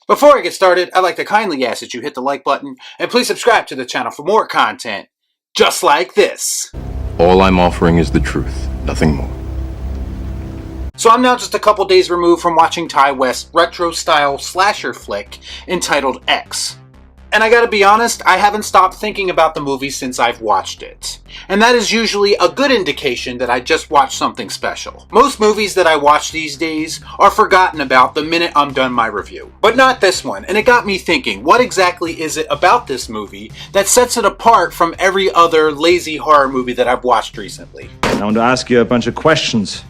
Before I get started, I'd like to kindly ask that you hit the like button and please subscribe to the channel for more content just like this. All I'm offering is the truth, nothing more. So I'm now just a couple days removed from watching Ty West's retro-style slasher flick entitled X. And I gotta be honest, I haven't stopped thinking about the movie since I've watched it. And that is usually a good indication that I just watched something special. Most movies that I watch these days are forgotten about the minute I'm done my review. But not this one, and it got me thinking, what exactly is it about this movie that sets it apart from every other lazy horror movie that I've watched recently? I want to ask you a bunch of questions.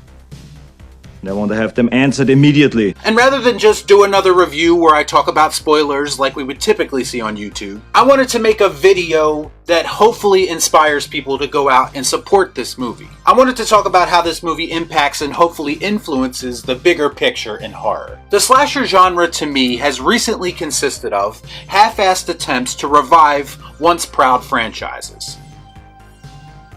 And I want to have them answered immediately. And rather than just do another review where I talk about spoilers like we would typically see on YouTube, I wanted to make a video that hopefully inspires people to go out and support this movie. I wanted to talk about how this movie impacts and hopefully influences the bigger picture in horror. The slasher genre to me has recently consisted of half-assed attempts to revive once proud franchises.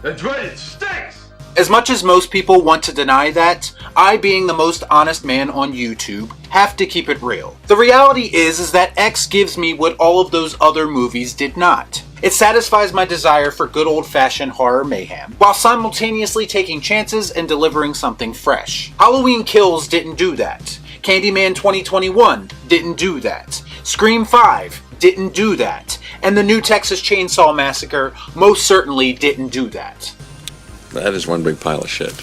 That's right, it stinks! As much as most people want to deny that, I, being the most honest man on YouTube, have to keep it real. The reality is that X gives me what all of those other movies did not. It satisfies my desire for good old-fashioned horror mayhem, while simultaneously taking chances and delivering something fresh. Halloween Kills didn't do that. Candyman 2021 didn't do that. Scream 5 didn't do that. And the new Texas Chainsaw Massacre most certainly didn't do that. That is one big pile of shit.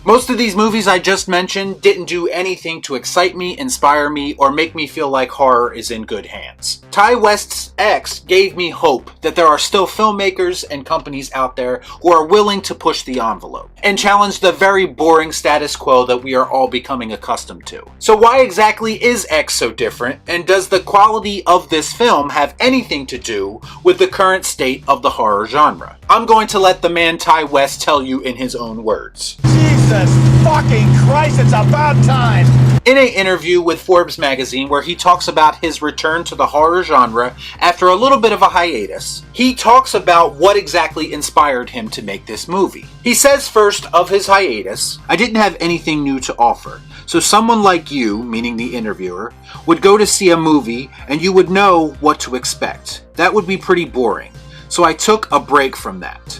Most of these movies I just mentioned didn't do anything to excite me, inspire me, or make me feel like horror is in good hands. Ty West's X gave me hope that there are still filmmakers and companies out there who are willing to push the envelope and challenge the very boring status quo that we are all becoming accustomed to. So why exactly is X so different, and does the quality of this film have anything to do with the current state of the horror genre? I'm going to let the man Ty West tell you in his own words. Jesus fucking Christ, it's about time! In an interview with Forbes magazine where he talks about his return to the horror genre after a little bit of a hiatus, he talks about what exactly inspired him to make this movie. He says first of his hiatus, "I didn't have anything new to offer. So someone like you," meaning the interviewer, "would go to see a movie and you would know what to expect. That would be pretty boring. So I took a break from that."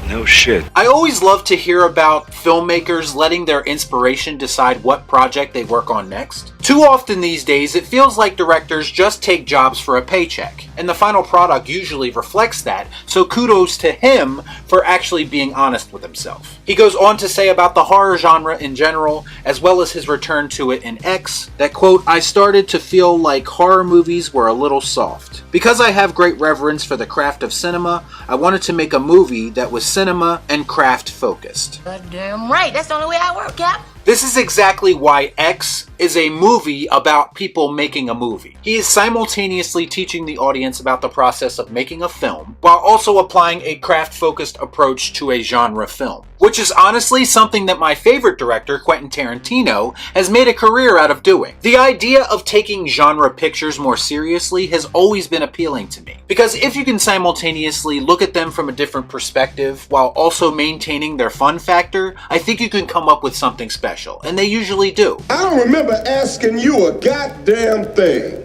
No shit. I always love to hear about filmmakers letting their inspiration decide what project they work on next. Too often these days, it feels like directors just take jobs for a paycheck, and the final product usually reflects that, so kudos to him for actually being honest with himself. He goes on to say about the horror genre in general, as well as his return to it in X, that, quote, "I started to feel like horror movies were a little soft. Because I have great reverence for the craft of cinema, I wanted to make a movie that was cinema and craft focused." Goddamn right, that's the only way I work, Cap. This is exactly why X is a movie about people making a movie. He is simultaneously teaching the audience about the process of making a film, while also applying a craft-focused approach to a genre film. Which is honestly something that my favorite director, Quentin Tarantino, has made a career out of doing. The idea of taking genre pictures more seriously has always been appealing to me. Because if you can simultaneously look at them from a different perspective, while also maintaining their fun factor, I think you can come up with something special. And they usually do. I don't remember asking you a goddamn thing.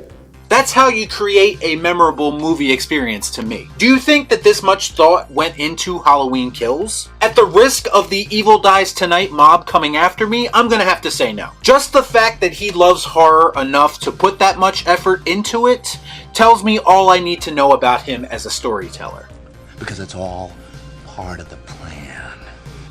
That's how you create a memorable movie experience to me. Do you think that this much thought went into Halloween Kills? At the risk of the Evil Dies Tonight mob coming after me, I'm gonna have to say no. Just the fact that he loves horror enough to put that much effort into it tells me all I need to know about him as a storyteller. Because it's all part of the plan.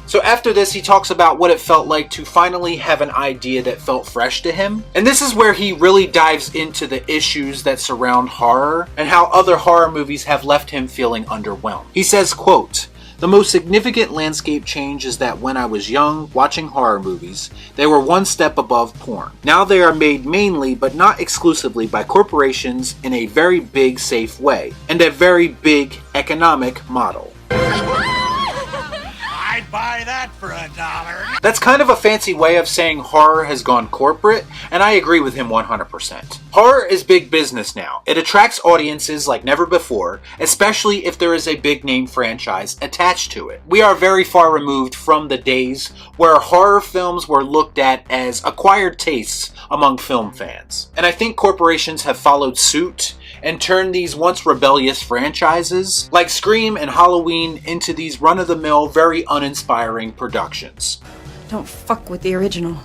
So after this, he talks about what it felt like to finally have an idea that felt fresh to him. And this is where he really dives into the issues that surround horror and how other horror movies have left him feeling underwhelmed. He says, quote, "The most significant landscape change is that when I was young, watching horror movies, they were one step above porn. Now they are made mainly, but not exclusively, by corporations in a very big, safe way, and a very big economic model." I buy that for $1. That's kind of a fancy way of saying horror has gone corporate, and I agree with him 100%. Horror is big business now. It attracts audiences like never before, especially if there is a big name franchise attached to it. We are very far removed from the days where horror films were looked at as acquired tastes among film fans. And I think corporations have followed suit and turned these once rebellious franchises like Scream and Halloween into these run-of-the-mill, very uninspiring productions. Don't fuck with the original.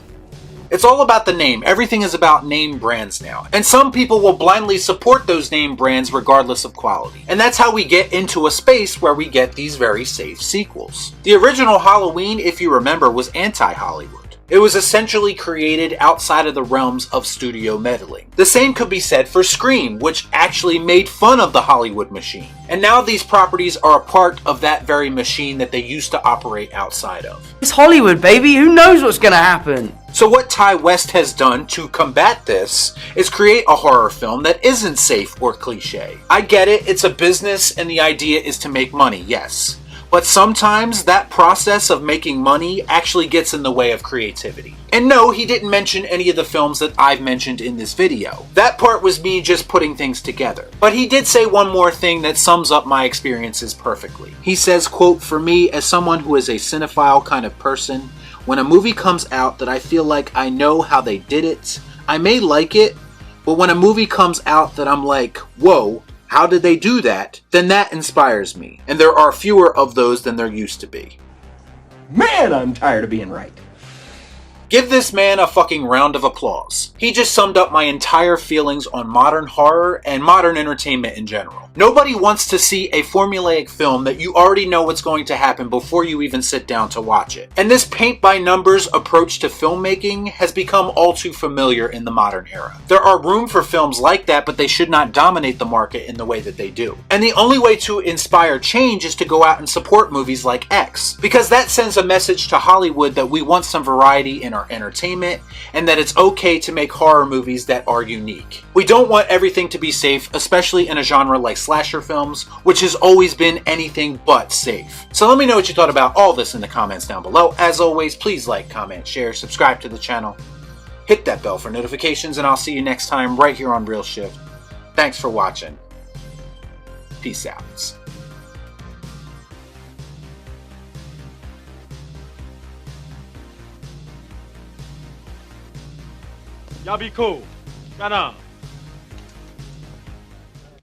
It's all about the name. Everything is about name brands now. And some people will blindly support those name brands regardless of quality. And that's how we get into a space where we get these very safe sequels. The original Halloween, if you remember, was anti-Hollywood. It was essentially created outside of the realms of studio meddling. The same could be said for Scream, which actually made fun of the Hollywood machine. And now these properties are a part of that very machine that they used to operate outside of. It's Hollywood, baby. Who knows what's gonna happen? So what Ty West has done to combat this is create a horror film that isn't safe or cliche. I get it, it's a business and the idea is to make money, yes. But sometimes that process of making money actually gets in the way of creativity. And no, he didn't mention any of the films that I've mentioned in this video. That part was me just putting things together. But he did say one more thing that sums up my experiences perfectly. He says, quote, "For me, as someone who is a cinephile kind of person, when a movie comes out that I feel like I know how they did it, I may like it, but when a movie comes out that I'm like, whoa, how did they do that? Then that inspires me. And there are fewer of those than there used to be." Man, I'm tired of being right. Give this man a fucking round of applause. He just summed up my entire feelings on modern horror and modern entertainment in general. Nobody wants to see a formulaic film that you already know what's going to happen before you even sit down to watch it. And this paint-by-numbers approach to filmmaking has become all too familiar in the modern era. There are room for films like that, but they should not dominate the market in the way that they do. And the only way to inspire change is to go out and support movies like X, because that sends a message to Hollywood that we want some variety in our entertainment, and that it's okay to make horror movies that are unique. We don't want everything to be safe, especially in a genre like slasher films, which has always been anything but safe. So let me know what you thought about all this in the comments down below. As always, please like, comment, share, subscribe to the channel, hit that bell for notifications, and I'll see you next time right here on Real Shift. Thanks for watching. Peace out. Y'all be cool. Right on.